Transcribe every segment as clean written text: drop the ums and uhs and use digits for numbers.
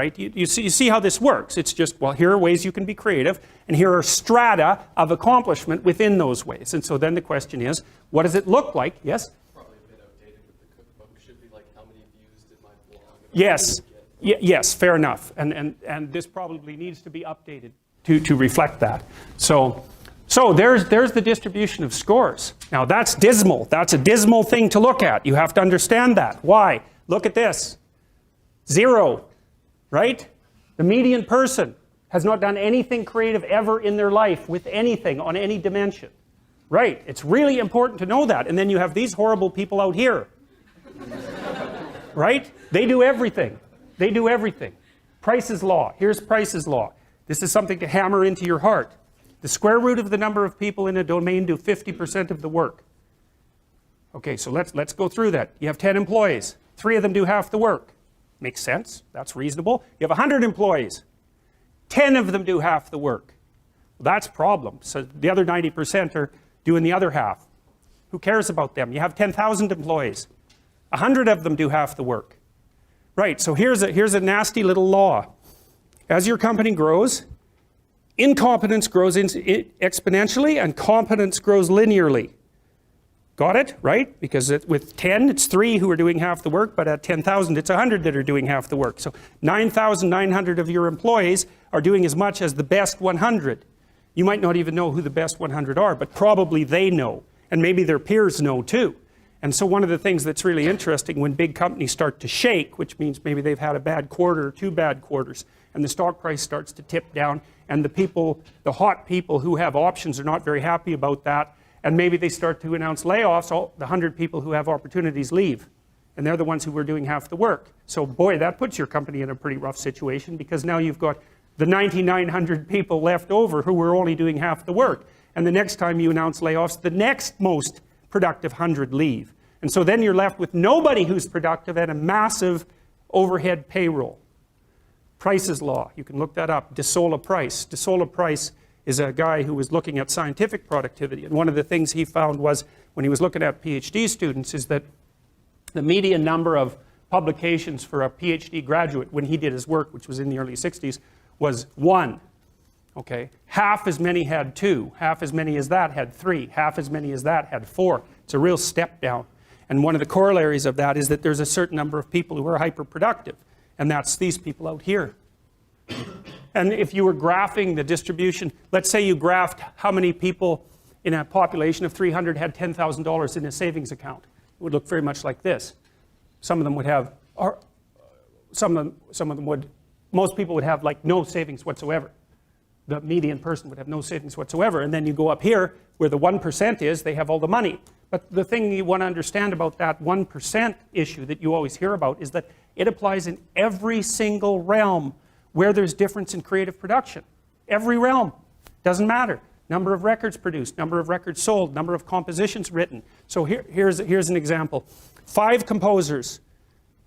right? You see how this works. It's just, well, here are ways you can be creative, and here are strata of accomplishment within those ways. And so then the question is, what does it look like? Yes? Probably a bit outdated with the cookbook. Should be like, how many views did my blog? Yes. Yes, fair enough. And this probably needs to be updated to reflect that. So there's the distribution of scores. Now that's dismal. That's a dismal thing to look at. You have to understand that. Why? Look at this. 0, right? The median person has not done anything creative ever in their life with anything on any dimension. Right? It's really important to know that. And then you have these horrible people out here. Right? They do everything. They do everything. Price's law. Here's Price's law. This is something to hammer into your heart. The square root of the number of people in a domain do 50% of the work. Okay, so let's go through that. You have 10 employees. 3 of them do half the work. Makes sense. That's reasonable. You have 100 employees. 10 of them do half the work. Well, that's a problem. So the other 90% are doing the other half. Who cares about them? You have 10,000 employees. 100 of them do half the work. Right, so here's a nasty little law. As your company grows, incompetence grows exponentially and competence grows linearly. Got it? Right? Because with 10, it's 3 who are doing half the work, but at 10,000, it's 100 that are doing half the work. So 9,900 of your employees are doing as much as the best 100. You might not even know who the best 100 are, but probably they know. And maybe their peers know too. And so one of the things that's really interesting when big companies start to shake, which means maybe they've had a bad quarter or 2 bad quarters, and the stock price starts to tip down, and the hot people who have options are not very happy about that, and maybe they start to announce layoffs, all the 100 people who have opportunities leave. And they're the ones who were doing half the work. So boy, that puts your company in a pretty rough situation, because now you've got the 9,900 people left over who were only doing half the work. And the next time you announce layoffs, the next most productive 100 leave. And so then you're left with nobody who's productive and a massive overhead payroll. Price's law, you can look that up. De Sola Price. De Sola Price is a guy who was looking at scientific productivity. And one of the things he found was, when he was looking at PhD students, is that the median number of publications for a PhD graduate when he did his work, which was in the early 60s, was 1. Okay, half as many had 2, half as many as that had 3, half as many as that had 4. It's a real step down. And one of the corollaries of that is that there's a certain number of people who are hyper-productive, and that's these people out here. And if you were graphing the distribution, let's say you graphed how many people in a population of 300 had $10,000 in a savings account. It would look very much like this. Some of them would have, or some of them would, most people would have like no savings whatsoever. The median person would have no savings whatsoever. And then you go up here where the 1% is, they have all the money. But the thing you want to understand about that 1% issue that you always hear about is that it applies in every single realm where there's difference in creative production. Every realm. Doesn't matter. Number of records produced, number of records sold, number of compositions written. So here's an example. 5 composers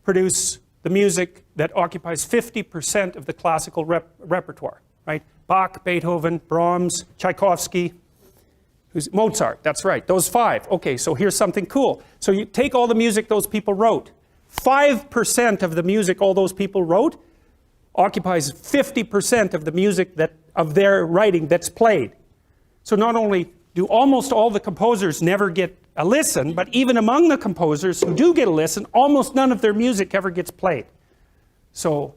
produce the music that occupies 50% of the classical repertoire, right? Bach, Beethoven, Brahms, Tchaikovsky, Mozart, that's right, those 5. Okay, so here's something cool. So you take all the music those people wrote. 5% of the music all those people wrote occupies 50% of the music of their writing that's played. So not only do almost all the composers never get a listen, but even among the composers who do get a listen, almost none of their music ever gets played. So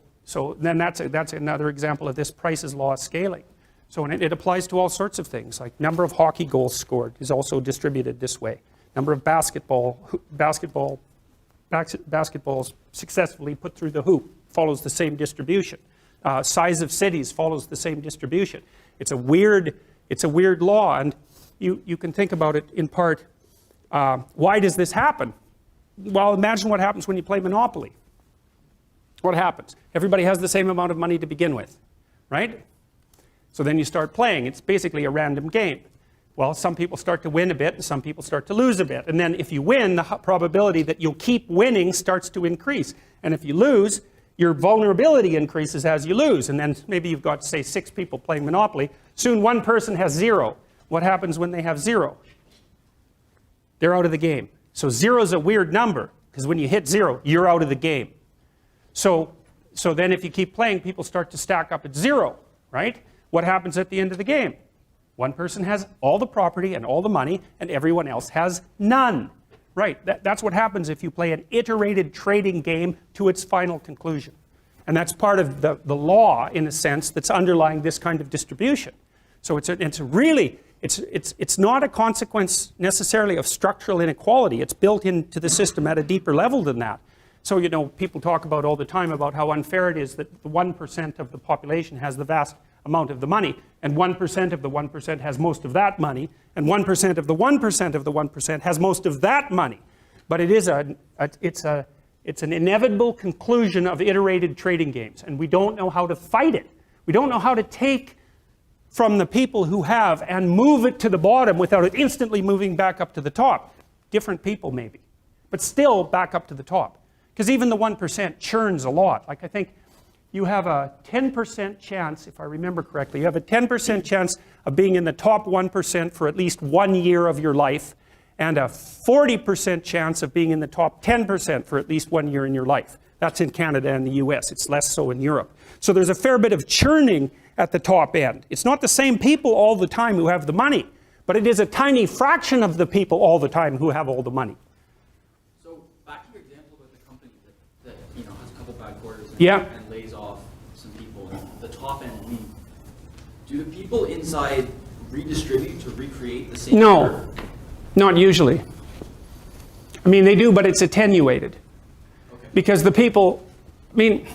then that's another example of this Price's law of scaling. So it applies to all sorts of things, like number of hockey goals scored is also distributed this way. Number of basketballs successfully put through the hoop follows the same distribution. Size of cities follows the same distribution. It's a weird law, and you can think about it in part. Why does this happen? Well, imagine what happens when you play Monopoly. What happens? Everybody has the same amount of money to begin with, right? So then you start playing. It's basically a random game. Well, some people start to win a bit and some people start to lose a bit. And then if you win, the probability that you'll keep winning starts to increase. And if you lose, your vulnerability increases as you lose. And then maybe you've got, say, 6 people playing Monopoly. Soon one person has 0. What happens when they have 0? They're out of the game. So 0 is a weird number, because when you hit 0, you're out of the game. So so then if you keep playing, people start to stack up at 0, right? What happens at the end of the game? One person has all the property and all the money, and everyone else has none. Right, that's what happens if you play an iterated trading game to its final conclusion. And that's part of the law, in a sense, that's underlying this kind of distribution. So it's not a consequence necessarily of structural inequality. It's built into the system at a deeper level than that. So, you know, people talk about all the time about how unfair it is that the 1% of the population has the vast amount of the money, and 1% of the 1% has most of that money, and 1% of the 1% of the 1% has most of that money. But it is it's an inevitable conclusion of iterated trading games, and we don't know how to fight it. We don't know how to take from the people who have and move it to the bottom without it instantly moving back up to the top. Different people maybe, but still back up to the top. Because even the 1% churns a lot. Like, I think you have a 10% chance, if I remember correctly, you have a 10% chance of being in the top 1% for at least 1 year of your life, and a 40% chance of being in the top 10% for at least 1 year in your life. That's in Canada and the US. It's less so in Europe. So there's a fair bit of churning at the top end. It's not the same people all the time who have the money, but it is a tiny fraction of the people all the time who have all the money. So back to your example with the company that you know, has a couple bad quarters and lays off some people, and the top end leave. Do the people inside redistribute to recreate the same curve? Not usually. I mean, they do, but it's attenuated. Okay. Because the people, I mean,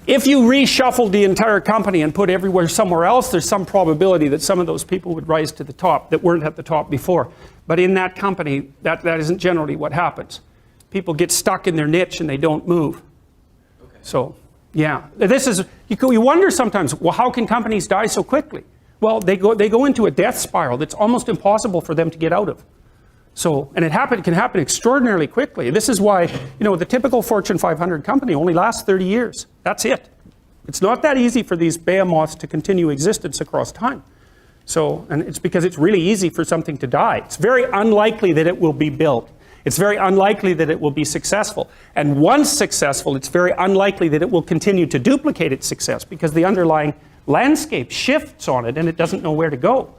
if you reshuffled the entire company and put everywhere somewhere else, there's some probability that some of those people would rise to the top that weren't at the top before. But in that company, that isn't generally what happens. People get stuck in their niche and they don't move. Okay. So, yeah. This is, you wonder sometimes, well, how can companies die so quickly? Well, they go into a death spiral that's almost impossible for them to get out of. So, and it can happen extraordinarily quickly. This is why, you know, the typical Fortune 500 company only lasts 30 years. That's it. It's not that easy for these behemoths to continue existence across time. So, and it's because it's really easy for something to die. It's very unlikely that it will be built. It's very unlikely that it will be successful. And once successful, it's very unlikely that it will continue to duplicate its success because the underlying landscape shifts on it and it doesn't know where to go.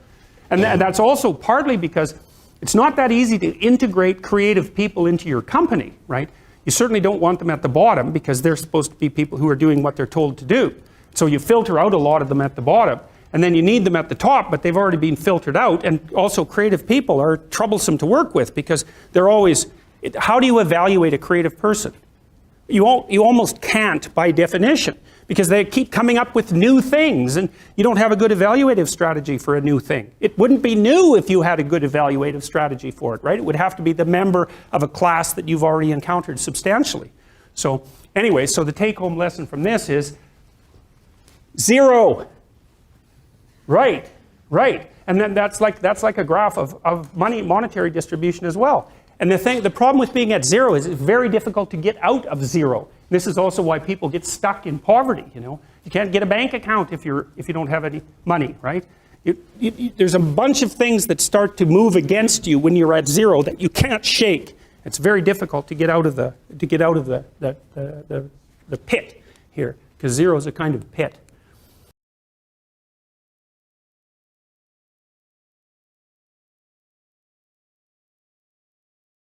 And that's also partly because it's not that easy to integrate creative people into your company, right? You certainly don't want them at the bottom because they're supposed to be people who are doing what they're told to do. So you filter out a lot of them at the bottom, and then you need them at the top, but they've already been filtered out. And also creative people are troublesome to work with because they're always, how do you evaluate a creative person? You almost can't by definition, because they keep coming up with new things and you don't have a good evaluative strategy for a new thing. It wouldn't be new if you had a good evaluative strategy for it, right? It would have to be the member of a class that you've already encountered substantially. So anyway, so the take-home lesson from this is 0. Right. And then that's like a graph of monetary distribution as well. And the problem with being at 0 is it's very difficult to get out of 0. This is also why people get stuck in poverty, you know. You can't get a bank account if you don't have any money, right? There's a bunch of things that start to move against you when you're at 0 that you can't shake. It's very difficult to get out of the pit here, because 0 is a kind of pit.